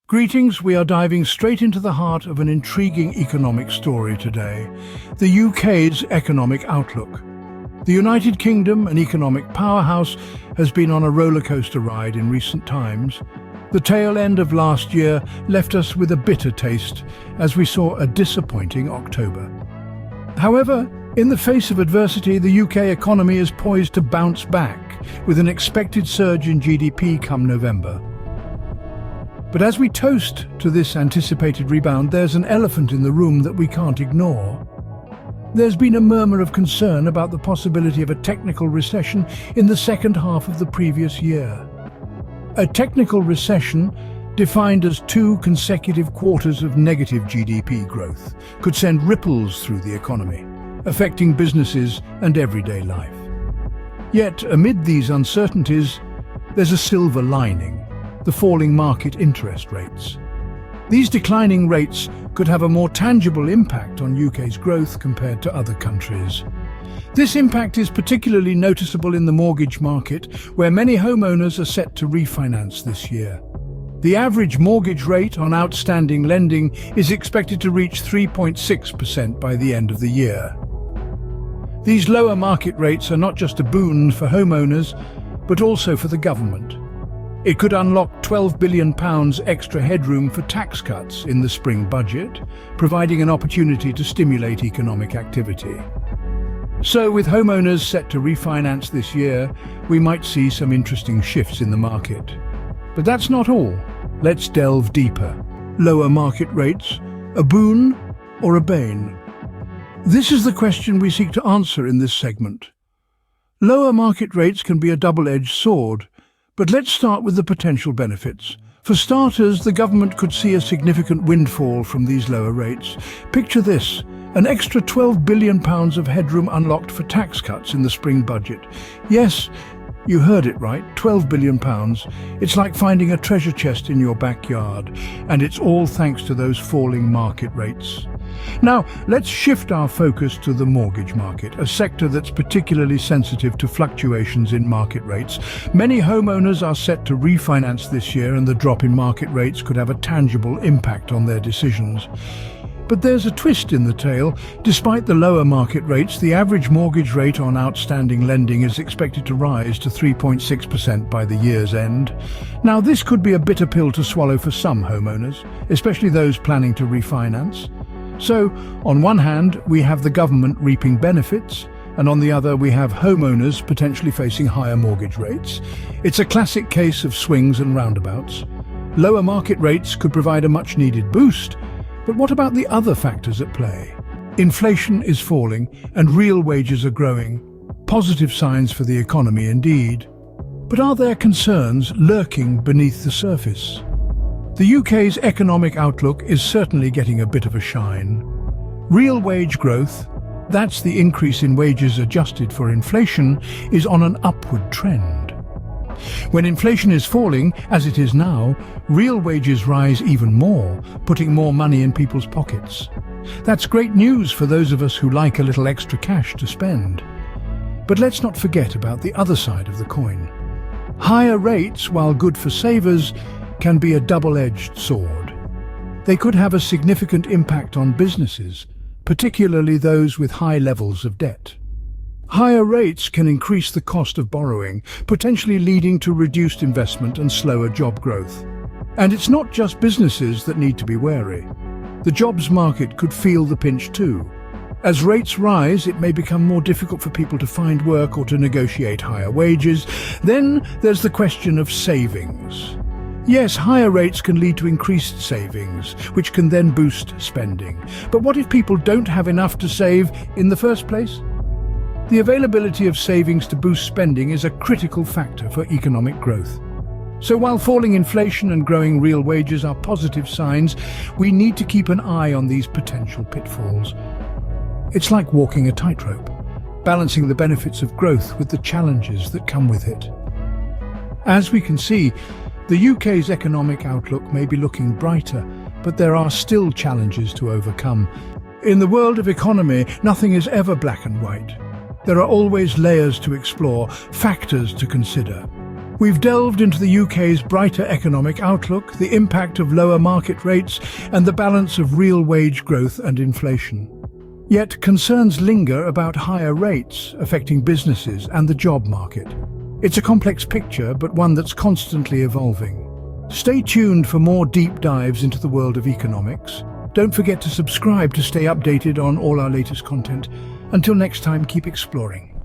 Greetings, we are diving straight into the heart of an intriguing economic story today, the UK's economic outlook. The United Kingdom, an economic powerhouse, has been on a rollercoaster ride in recent times. The tail end of last year left us with a bitter taste as we saw a disappointing October. However, in the face of adversity, the UK economy is poised to bounce back with an expected surge in GDP come November. But as we toast to this anticipated rebound, there's an elephant in the room that we can't ignore. There's been a murmur of concern about the possibility of a technical recession in the second half of the previous year. A technical recession, defined as 2 consecutive quarters of negative GDP growth, could send ripples through the economy, affecting businesses and everyday life. Yet, amid these uncertainties, there's a silver lining: the falling market interest rates. These declining rates could have a more tangible impact on UK's growth compared to other countries. This impact is particularly noticeable in the mortgage market, where many homeowners are set to refinance this year. The average mortgage rate on outstanding lending is expected to reach 3.6% by the end of the year. These lower market rates are not just a boon for homeowners, but also for the government. It could unlock £12 billion extra headroom for tax cuts in the spring budget, providing an opportunity to stimulate economic activity. So, with homeowners set to refinance this year, we might see some interesting shifts in the market. But that's not all. Let's delve deeper. Lower market rates, a boon or a bane? This is the question we seek to answer in this segment. Lower market rates can be a double-edged sword, but let's start with the potential benefits. For starters, the government could see a significant windfall from these lower rates. Picture this: an extra £12 billion of headroom unlocked for tax cuts in the spring budget. Yes, you heard it right, £12 billion. It's like finding a treasure chest in your backyard, and it's all thanks to those falling market rates. Now, let's shift our focus to the mortgage market, a sector that's particularly sensitive to fluctuations in market rates. Many homeowners are set to refinance this year, and the drop in market rates could have a tangible impact on their decisions. But there's a twist in the tale. Despite the lower market rates, the average mortgage rate on outstanding lending is expected to rise to 3.6% by the year's end. Now, this could be a bitter pill to swallow for some homeowners, especially those planning to refinance. So, on one hand, we have the government reaping benefits, and on the other, we have homeowners potentially facing higher mortgage rates. It's a classic case of swings and roundabouts. Lower market rates could provide a much-needed boost, but what about the other factors at play? Inflation is falling and real wages are growing. Positive signs for the economy indeed. But are there concerns lurking beneath the surface? The UK's economic outlook is certainly getting a bit of a shine. Real wage growth, that's the increase in wages adjusted for inflation, is on an upward trend. When inflation is falling, as it is now, real wages rise even more, putting more money in people's pockets. That's great news for those of us who like a little extra cash to spend. But let's not forget about the other side of the coin. Higher rates, while good for savers, can be a double-edged sword. They could have a significant impact on businesses, particularly those with high levels of debt. Higher rates can increase the cost of borrowing, potentially leading to reduced investment and slower job growth. And it's not just businesses that need to be wary. The jobs market could feel the pinch too. As rates rise, it may become more difficult for people to find work or to negotiate higher wages. Then there's the question of savings. Yes, higher rates can lead to increased savings, which can then boost spending. But what if people don't have enough to save in the first place? The availability of savings to boost spending is a critical factor for economic growth. So while falling inflation and growing real wages are positive signs, we need to keep an eye on these potential pitfalls. It's like walking a tightrope, balancing the benefits of growth with the challenges that come with it. As we can see, the UK's economic outlook may be looking brighter, but there are still challenges to overcome. In the world of economy, nothing is ever black and white. There are always layers to explore, factors to consider. We've delved into the UK's brighter economic outlook, the impact of lower market rates, and the balance of real wage growth and inflation. Yet concerns linger about higher rates affecting businesses and the job market. It's a complex picture, but one that's constantly evolving. Stay tuned for more deep dives into the world of economics. Don't forget to subscribe to stay updated on all our latest content. Until next time, keep exploring.